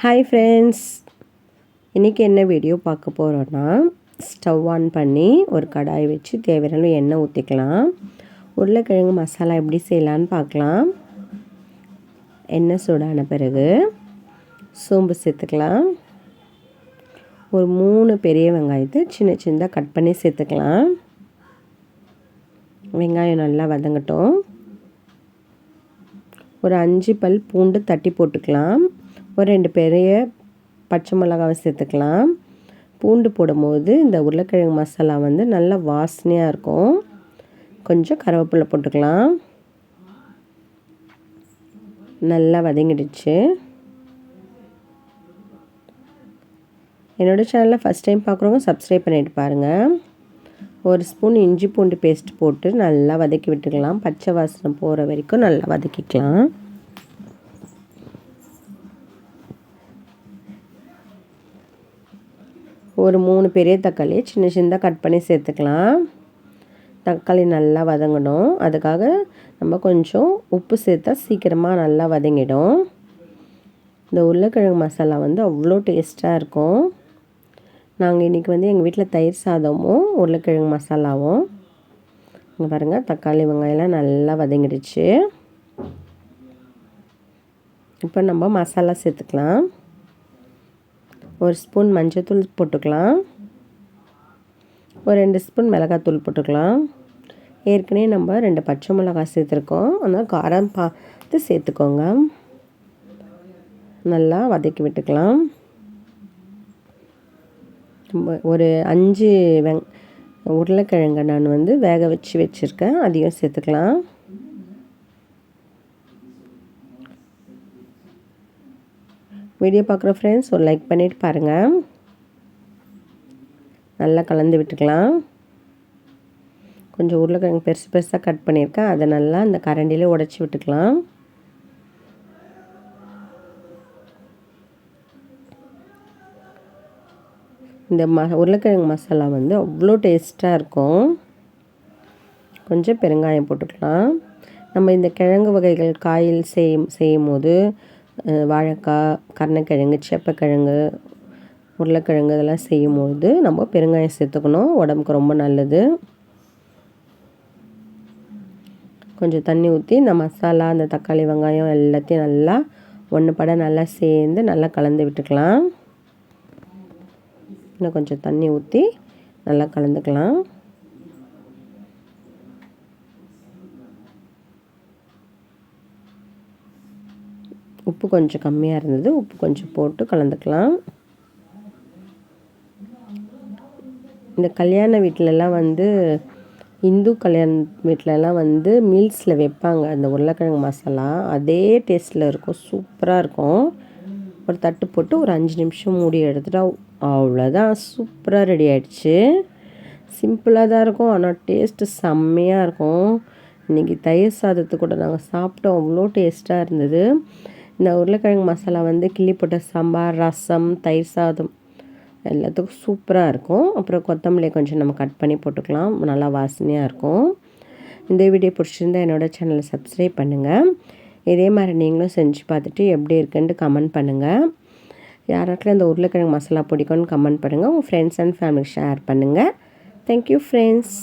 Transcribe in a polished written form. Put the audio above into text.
Hi friends, இன்றைக்கி என்ன video பார்க்க போகிறோன்னா, ஸ்டவ் ஆன் பண்ணி ஒரு கடாய் வச்சு தேவையான எண்ணெய் ஊற்றிக்கலாம். உருளைக்கிழங்கு மசாலா எப்படி செய்யலான்னு பார்க்கலாம். எண்ணெய் சூடான பிறகு சோம்பு சேர்த்துக்கலாம். ஒரு 3 பெரிய வெங்காயத்தை சின்ன சின்னதாக கட் பண்ணி சேர்த்துக்கலாம். வெங்காயம் நல்லா வதங்கட்டும். ஒரு 5 பல் பூண்டு தட்டி போட்டுக்கலாம். ஒரு 2 பெரிய பச்சை மிளகாவை சேர்த்துக்கலாம். பூண்டு போடும்போது இந்த உருளைக்கிழங்கு மசாலா வந்து நல்லா வாசனையாக இருக்கும். கொஞ்சம் கருவேப்பிலை போட்டுக்கலாம். நல்லா வதங்கிடுச்சு. என்னோடய சேனலில் ஃபஸ்ட் டைம் பார்க்குறவங்க சப்ஸ்கிரைப் பண்ணிவிட்டு பாருங்கள். ஒரு ஸ்பூன் இஞ்சி பூண்டு பேஸ்ட் போட்டு நல்லா வதக்கி விட்டுக்கலாம். பச்சை வாசனை போகிற வரைக்கும் நல்லா வதக்கிக்கலாம். ஒரு 3 பெரிய தக்காளியை சின்ன சின்னதாக கட் பண்ணி சேர்த்துக்கலாம். தக்காளி நல்லா வதங்கணும். அதுக்காக நம்ம கொஞ்சம் உப்பு சேர்த்தா சீக்கிரமாக நல்லா வதங்கிடும். இந்த உருளைக்கிழங்கு மசாலா வந்து அவ்வளோ டேஸ்ட்டாக இருக்கும். நாங்கள் இன்றைக்கி வந்து எங்கள் வீட்டில் தயிர் சாதமும் உருளைக்கிழங்கு மசாலாவும். இங்கே பாருங்கள், தக்காளி வெங்காயம்லாம் நல்லா வதங்கிடுச்சு. இப்போ நம்ம மசாலா சேர்த்துக்கலாம். ஒரு ஸ்பூன் மஞ்சள்தூள் போட்டுக்கலாம். ஒரு 2 ஸ்பூன் மிளகாத்தூள் போட்டுக்கலாம். ஏற்கனவே நம்ம 2 பச்சை மிளகாய் சேர்த்துருக்கோம். அதனால் காரம் பார்த்து சேர்த்துக்கோங்க. நல்லா வதக்கி விட்டுக்கலாம். ஒரு 5 உருளைக்கிழங்கை நான் வந்து வேக வச்சுருக்கேன். அதையும் சேர்த்துக்கலாம். வீடியோ பார்க்குற ஃப்ரெண்ட்ஸ் ஒரு லைக் பண்ணிவிட்டு பாருங்கள். நல்லா கலந்து விட்டுக்கலாம். கொஞ்சம் உருளைக்கிழங்கு பெருசு பெருசாக கட் பண்ணியிருக்கேன். அதை நல்லா இந்த கரண்டியில் உடச்சி விட்டுக்கலாம். இந்த உருளைக்கிழங்கு மசாலா வந்து அவ்வளோ டேஸ்ட்டாக இருக்கும். கொஞ்சம் பெருங்காயம் போட்டுக்கலாம். நம்ம இந்த கிழங்கு வகைகள் காயில் செய்யும் போது வாழைக்காய், கருணக்கிழங்கு, சேப்பக்கிழங்கு, உருளைக்கிழங்கு இதெல்லாம் செய்யும்போது நம்ம பெருங்காயம் சேர்த்துக்கணும். உடம்புக்கு ரொம்ப நல்லது. கொஞ்சம் தண்ணி ஊற்றி இந்த மசாலா, அந்த தக்காளி, வெங்காயம் எல்லாத்தையும் நல்லா ஒன்றுபட நல்லா சேர்ந்து நல்லா கலந்து விட்டுக்கலாம். இன்னும் கொஞ்சம் தண்ணி ஊற்றி நல்லா கலந்துக்கலாம். உப்பு கொஞ்சம் கம்மியாக இருந்தது. உப்பு கொஞ்சம் போட்டு கலந்துக்கலாம். இந்த கல்யாண வீட்டிலலாம் வந்து இந்து கல்யாண வீட்டிலலாம் வந்து மீல்ஸில் வைப்பாங்க அந்த உருளைக்கிழங்கு மசாலா. அதே டேஸ்ட்டில் இருக்கும். சூப்பராக இருக்கும். ஒரு தட்டு போட்டு ஒரு 5 நிமிஷம் மூடி எடுத்துட்டா அவ்வளோதான், சூப்பராக ரெடி ஆகிடுச்சு. சிம்பிளாக தான் இருக்கும், ஆனால் டேஸ்ட்டு செம்மையாக இருக்கும். இன்றைக்கி தயிர் சாதத்து கூட நாங்கள் சாப்பிட்டோம். அவ்வளோ டேஸ்ட்டாக இருந்தது. இந்த உருளைக்கிழங்கு மசாலா வந்து கிள்ளி போட்ட சாம்பார், ரசம், தயிர் சாதம் எல்லாத்துக்கும் சூப்பராக இருக்கும். அப்புறம் கொத்தமல்லி கொஞ்சம் நம்ம கட் பண்ணி போட்டுக்கலாம். நல்லா வாசனையாக இருக்கும். இந்த வீடியோ பிடிச்சிருந்தா என்னோடய சேனலை சப்ஸ்கிரைப் பண்ணுங்கள். இதே மாதிரி நீங்களும் செஞ்சு பார்த்துட்டு எப்படி இருக்குன்ட்டு கமெண்ட் பண்ணுங்கள். யாராச்சும் இந்த உருளைக்கிழங்கு மசாலா பிடிக்கும்னு கமெண்ட் பண்ணுங்கள். உங்கள் ஃப்ரெண்ட்ஸ் அண்ட் ஃபேமிலி ஷேர் பண்ணுங்கள். Thank you friends.